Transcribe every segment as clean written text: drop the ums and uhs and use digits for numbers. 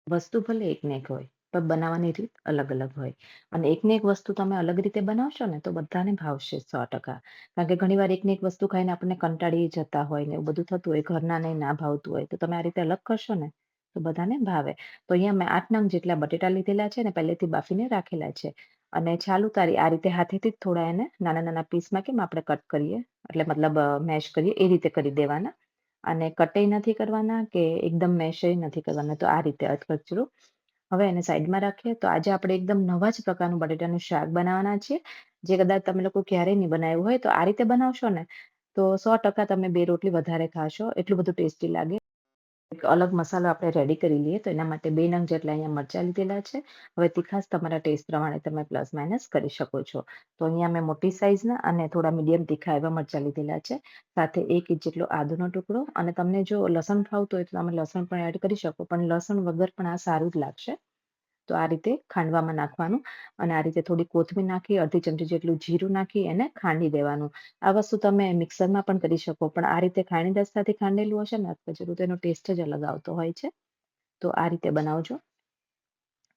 વસ્તુ ભલે એક ને એક હોય, પણ બનાવવાની રીત અલગ-અલગ હોય. અને એક ને એક વસ્તુ તમે અલગ રીતે બનાવશો ને, તો બધાને ભાવશે 100%. કારણ કે ઘણીવાર એક ને એક વસ્તુ ખાઈને આપણને કંટાળી જતા હોય ને એવું બધું થતું હોય, ઘરનાને ના ભાવતું હોય, તો તમે આ રીતે અલગ કરશો ને, તો બધાને ભાવે. તો અહીંયા મેં 8 નંગ જેટલા બટેટા લીધેલા છે ને પહેલેથી બાફીને રાખેલા છે. અને ચાલુ તારી આ રીતે હાથેથી જ થોડા એને નાના-નાના પીસમાં કેમ આપણે કટ કરીએ, એટલે મતલબ મેશ કરીએ એ રીતે કરી દેવાના. અને કટઈ નથી કરવાના કે એકદમ મેશય નથી કરવાના. તો આ રીતે અધકચરું. હવે એને સાઈડમાં રાખીએ. તો આજે આપણે એકદમ નવા જ પ્રકારનું બટેટાનું શાક બનાવવાના છીએ. જે કદાચ તમે લોકો ક્યારેય નહીં બનાવ્યું હોય, તો આ રીતે બનાવશો ને, તો 100% તમે 2 રોટલી વધારે ખાશો. એટલું બધું ટેસ્ટી લાગે. એક અલગ મસાલો આપણે રેડી કરી લઈએ. તો એના માટે 2 નંગ જેટલા અહીંયા મરચાં લીધેલા છે. હવે તીખાશ તમારા ટેસ્ટ પ્રમાણે તમે પ્લસ માઇનસ કરી શકો છો. તો અહીંયા મેં મોટી સાઈઝના અને થોડા મીડિયમ તીખા એવા મરચાં લીધેલા છે. સાથે 1 ઇંચ જેટલો આદુનો ટુકડો, અને તમને જો લસણ ભાવતું હોય તો તમે લસણ પણ એડ કરી શકો. પણ લસણ વગર પણ આ સારું જ લાગશે. તો આ રીતે ખાંડવામાં નાખવાનું, અને આ રીતે થોડી કોથમીર નાખી, અડધી ચમચી જેટલું જીરું નાખી એને ખાંડી દેવાનું. આ વસ્તુ તમે મિક્સરમાં પણ કરી શકો. પણ આ રીતે ખાણી દસ્તાથી ખાંડેલું હશે ને અધકચરું, તો એનો ટેસ્ટ જ અલગ આવતો હોય છે. તો આ રીતે બનાવજો.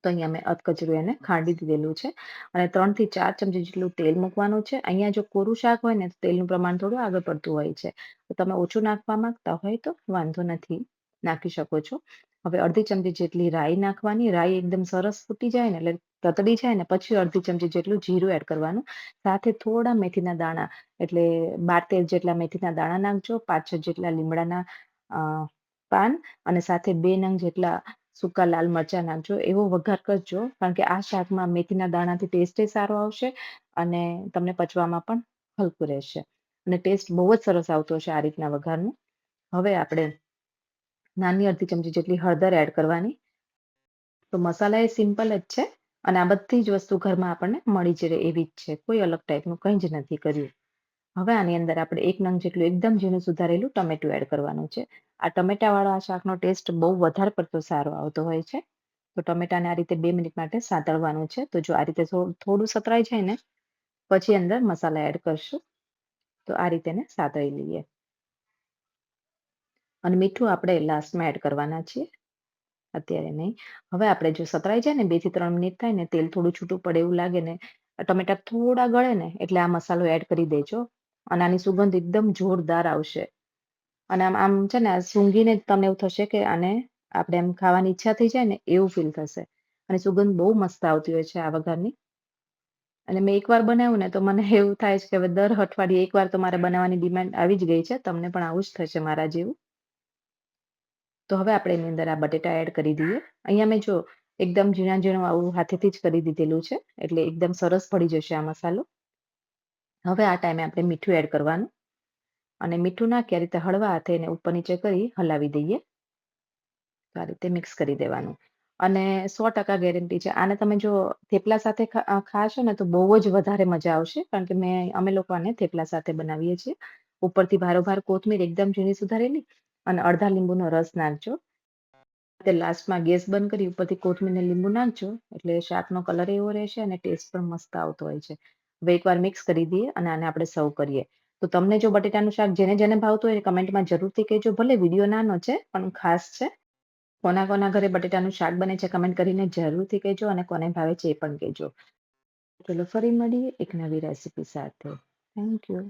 તો અહીંયા મેં અધકચરું એને ખાંડી દીધેલું છે. અને 3 થી 4 ચમચી જેટલું તેલ મૂકવાનું છે. અહીંયા જો કોરું શાક હોય ને, તો તેલનું પ્રમાણ થોડું આગળ પડતું હોય છે. તો તમે ઓછું નાખવા માંગતા હોય તો વાંધો નથી, નાખી શકો છો. હવે અડધી ચમચી જેટલી રાઈ નાખવાની. રાઈ એકદમ સરસ ફૂટી જાય ને, એટલે તતડી જાય ને, પછી અડધી ચમચી જેટલું જીરું એડ કરવાનું. સાથે થોડા મેથીના દાણા, એટલે 12-13 જેટલા મેથીના દાણા નાખજો. 5-6 જેટલા લીમડાના અ, પાન, અને સાથે 2 નંગ જેટલા સૂકા લાલ મરચાં નાખજો. એવો વઘાર કરજો, કારણ કે આ શાકમાં મેથીના દાણાથી ટેસ્ટે સારો આવશે અને તમને પચવામાં પણ હલકું રહેશે. અને ટેસ્ટ બહુ જ સરસ આવતો હશે આ રીતના વઘારનું. હવે આપણે નાની અડધી ચમચી જેટલી હળદર એડ કરવાની. તો મસાલા એ સિમ્પલ જ છે, અને આ બધી જ વસ્તુ ઘરમાં આપણને મળી જ રહે એવી જ છે. કોઈ અલગ ટાઈપનું કંઈ જ નથી કર્યું. હવે આની અંદર આપણે 1 નંગ જેટલું એકદમ ઝીણું સુધારેલું ટમેટું એડ કરવાનું છે. આ ટમેટાવાળા આ શાકનો ટેસ્ટ બહુ વધારે પડતો સારો આવતો હોય છે. તો ટમેટાને આ રીતે 2 મિનિટ માટે સાતળવાનું છે. તો જો આ રીતે થોડું સતરાઈ જાય ને, પછી અંદર મસાલા એડ કરશું. તો આ રીતે એને સાતળી લઈએ. અને મીઠું આપણે લાસ્ટમાં એડ કરવાના છીએ, અત્યારે નહીં. હવે આપણે જો સતરાઈ જાય ને, 2 થી 3 મિનિટ થાય ને, તેલ થોડું છૂટું પડે એવું લાગે ને, ટમેટા થોડા ગળે ને, એટલે આ મસાલો એડ કરી દેજો. અને આની સુગંધ એકદમ જોરદાર આવશે. અને આમ આમ છે ને, સૂંઘીને જ તમને એવું થશે કે આને આપણે એમ ખાવાની ઈચ્છા થઈ જાય ને એવું ફીલ થશે. અને સુગંધ બહુ મસ્ત આવતી હોય છે આ વઘારની. અને મેં એકવાર બનાવ્યું ને, તો મને એવું થાય છે કે હવે દર અઠવાડિયે એકવાર તો મારે બનાવવાની ડિમાન્ડ આવી જ ગઈ છે. તમને પણ આવું જ થશે મારા જેવું. તો હવે આપણે એની અંદર આ બટેટા એડ કરી દઈએ. અહીંયા મેં જો એકદમ ઝીણા-ઝીણું આવું હાથેથી જ કરી દીધેલું છે. એટલે એકદમ સરસ ભળી જશે આ મસાલો. હવે આ ટાઈમે આપણે મીઠું એડ કરવાનું. અને મીઠું નાખી આ રીતે હળવા હાથે એને ઉપર નીચે કરી હલાવી દઈએ. તો આ રીતે મિક્સ કરી દેવાનું. અને 100% ગેરંટી છે. આને તમે જો થેપલા સાથે ખાશો ને, તો બહુ જ વધારે મજા આવશે. કારણ કે અમે લોકો આને થેપલા સાથે બનાવીએ છીએ. ઉપરથી ભારોભાર કોથમીર એકદમ ઝીણી સુધારેલી, અને અડધા લીંબુનો રસ નાખજો. તે લાસ્ટમાં ગેસ બંધ કરી ઉપરથી કોથમીર ને લીંબુ નાખજો. એટલે શાકનો કલર એવો રહેશે અને ટેસ્ટ પણ મસ્ત આવતો હોય છે. હવે એકવાર મિક્સ કરી દઈએ અને આને આપણે સર્વ કરીએ. તો તમને જો બટેટાનું શાક જેને ભાવતું હોય એ કમેન્ટમાં જરૂરથી કહેજો. ભલે વિડીયો નાનો છે, પણ ખાસ છે. કોના કોના ઘરે બટેટાનું શાક બને છે કમેન્ટ કરીને જરૂરથી કહેજો, અને કોને ભાવે છે એ પણ કહેજો. ચલો ફરી મળીએ એક નવી રેસીપી સાથે. Thank you.